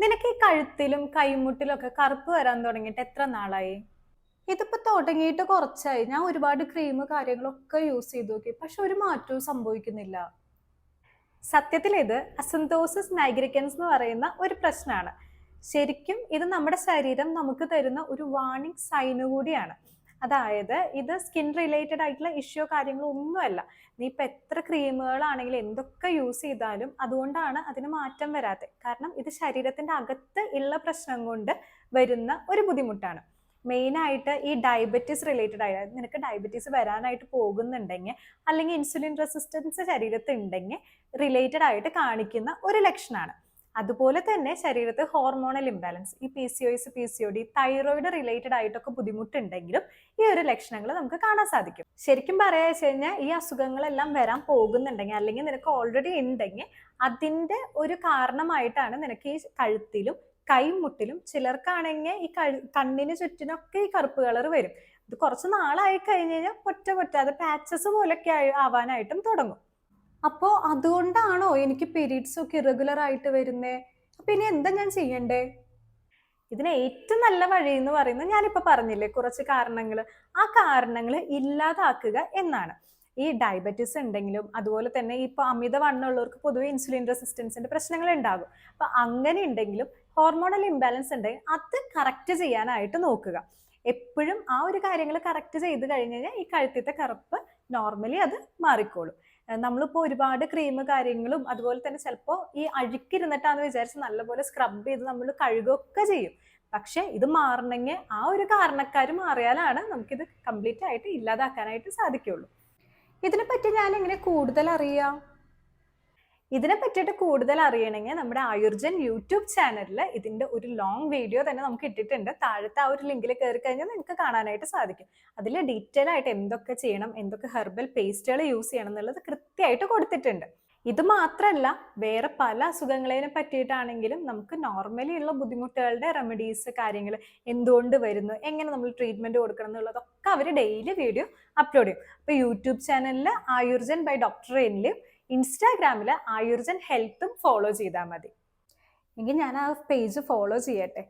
നിനക്ക് ഈ കഴുത്തിലും കൈമുട്ടിലും ഒക്കെ കറുപ്പ് വരാൻ തുടങ്ങിയിട്ട് എത്ര നാളായി? ഇതിപ്പോ തുടങ്ങിയിട്ട് കുറച്ചായി. ഞാൻ ഒരുപാട് ക്രീം കാര്യങ്ങളൊക്കെ യൂസ് ചെയ്ത് നോക്കി. പക്ഷെ ഒരു മാറ്റവും സംഭവിക്കുന്നില്ല. സത്യത്തിൽ ഇത് അസന്തോസിസ് നൈഗ്രിക്കൻസ് എന്ന് പറയുന്ന ഒരു പ്രശ്നമാണ്. ശരിക്കും ഇത് നമ്മുടെ ശരീരം നമുക്ക് തരുന്ന ഒരു വാർണിംഗ് സൈന് കൂടിയാണ്. അതായത് ഇത് സ്കിൻ റിലേറ്റഡ് ആയിട്ടുള്ള ഇഷ്യൂ കാര്യങ്ങളോ ഒന്നുമല്ല. നീ ഇപ്പൊ എത്ര ക്രീമുകളാണെങ്കിലും എന്തൊക്കെ യൂസ് ചെയ്താലും അതുകൊണ്ടാണ് അതിന് മാറ്റം വരാത്തത്. കാരണം ഇത് ശരീരത്തിന്റെ അകത്ത് ഉള്ള പ്രശ്നം കൊണ്ട് വരുന്ന ഒരു ബുദ്ധിമുട്ടാണ്. മെയിൻ ആയിട്ട് ഈ ഡയബറ്റീസ് റിലേറ്റഡ് ആയിട്ട് നിനക്ക് ഡയബറ്റീസ് വരാനായിട്ട് പോകുന്നുണ്ടെങ്കിൽ അല്ലെങ്കിൽ ഇൻസുലിൻ റെസിസ്റ്റൻസ് ശരീരത്തിൽ ഉണ്ടെങ്കിൽ റിലേറ്റഡ് ആയിട്ട് കാണിക്കുന്ന ഒരു ലക്ഷണമാണ്. അതുപോലെ തന്നെ ശരീരത്തിൽ ഹോർമോണൽ ഇംബാലൻസ്, ഈ PCOS PCOD തൈറോയിഡ് റിലേറ്റഡ് ആയിട്ടൊക്കെ ബുദ്ധിമുട്ടുണ്ടെങ്കിലും ഈ ഒരു ലക്ഷണങ്ങൾ നമുക്ക് കാണാൻ സാധിക്കും. ശരിക്കും പറയാ വെച്ച് കഴിഞ്ഞാൽ ഈ അസുഖങ്ങളെല്ലാം വരാൻ പോകുന്നുണ്ടെങ്കിൽ അല്ലെങ്കിൽ നിനക്ക് ഓൾറെഡി ഉണ്ടെങ്കിൽ അതിന്റെ ഒരു കാരണമായിട്ടാണ് നിനക്ക് ഈ കഴുത്തിലും കൈമുട്ടിലും ചിലർക്കാണെങ്കിൽ ഈ കണ്ണിന് ചുറ്റിനൊക്കെ ഈ കറുപ്പ് കളർ വരും. ഇത് കുറച്ച് നാളായി കഴിഞ്ഞ് കഴിഞ്ഞാൽ പൊറ്റ അത് പാച്ചസ് പോലൊക്കെ ആവാനായിട്ടും തുടങ്ങും. അപ്പോ അതുകൊണ്ടാണോ എനിക്ക് പീരീഡ്സ് ഒക്കെ ഇറഗുലർ ആയിട്ട് വരുന്നേ? അപ്പൊ ഇനി എന്താ ഞാൻ ചെയ്യണ്ടേ? ഇതിന് ഏറ്റവും നല്ല വഴി എന്ന് പറയുന്നത് ഞാനിപ്പോ പറഞ്ഞില്ലേ കുറച്ച് കാരണങ്ങൾ. ആ കാരണങ്ങൾ ഇല്ലാതാക്കുക എന്നാണ്. ഈ ഡയബറ്റീസ് ഉണ്ടെങ്കിലും അതുപോലെ തന്നെ ഇപ്പൊ അമിതവണ്ണം ഉള്ളവർക്ക് പൊതുവെ ഇൻസുലിൻ റെസിസ്റ്റൻസിന്റെ പ്രശ്നങ്ങൾ ഉണ്ടാകും. അപ്പൊ അങ്ങനെ ഉണ്ടെങ്കിലും ഹോർമോണൽ ഇംബാലൻസ് ഉണ്ടെങ്കിൽ അത് കറക്റ്റ് ചെയ്യാനായിട്ട് നോക്കുക. എപ്പോഴും ആ ഒരു കാര്യങ്ങൾ കറക്റ്റ് ചെയ്ത് കഴിഞ്ഞ് കഴിഞ്ഞാൽ ഈ കഴുത്തിത്തെ കറുപ്പ് നോർമലി അത് മാറിക്കോളും. നമ്മളിപ്പോൾ ഒരുപാട് ക്രീം കാര്യങ്ങളും അതുപോലെ തന്നെ ചിലപ്പോൾ ഈ അഴുക്കിരുന്നിട്ടാന്ന് വിചാരിച്ച് നല്ലപോലെ സ്ക്രബ് ചെയ്ത് നമ്മൾ കഴുകുകയൊക്കെ ചെയ്യും. പക്ഷെ ഇത് മാറണമെങ്കിൽ ആ ഒരു കാരണക്കാർ മാറിയാലാണ് നമുക്കിത് കംപ്ലീറ്റ് ആയിട്ട് ഇല്ലാതാക്കാനായിട്ട് സാധിക്കുള്ളൂ. ഇതിനെപ്പറ്റി ഞാൻ എങ്ങനെ കൂടുതൽ അറിയാം? ഇതിനെ പറ്റിയിട്ട് കൂടുതൽ അറിയണമെങ്കിൽ നമ്മുടെ ആയുർജൻ യൂട്യൂബ് ചാനലിൽ ഇതിന്റെ ഒരു ലോങ് വീഡിയോ തന്നെ നമുക്ക് ഇട്ടിട്ടുണ്ട്. താഴത്തെ ആ ഒരു ലിങ്കിൽ കയറി കഴിഞ്ഞാൽ നിങ്ങൾക്ക് കാണാനായിട്ട് സാധിക്കും. അതിൽ ഡീറ്റെയിൽ ആയിട്ട് എന്തൊക്കെ ചെയ്യണം, എന്തൊക്കെ ഹെർബൽ പേസ്റ്റുകൾ യൂസ് ചെയ്യണം എന്നുള്ളത് കൃത്യമായിട്ട് കൊടുത്തിട്ടുണ്ട്. ഇത് മാത്രമല്ല വേറെ പല അസുഖങ്ങളെ പറ്റിയിട്ടാണെങ്കിലും നമുക്ക് നോർമലി ഉള്ള ബുദ്ധിമുട്ടുകളുടെ റെമഡീസ് കാര്യങ്ങൾ എന്തുകൊണ്ട് വരുന്നു, എങ്ങനെ നമ്മൾ ട്രീറ്റ്മെന്റ് കൊടുക്കണം എന്നുള്ളതൊക്കെ അവർ ഡെയിലി വീഡിയോ അപ്ലോഡ് ചെയ്യും. അപ്പൊ യൂട്യൂബ് ചാനലിൽ ആയുർജൻ ബൈ ഡോക്ടർ എനിലും ഇൻസ്റ്റാഗ്രാമിൽ ആയുർജൻ ഹെൽത്തും ഫോളോ ചെയ്താൽ മതി. എങ്കിൽ ഞാൻ ആ പേജ് ഫോളോ ചെയ്യട്ടെ.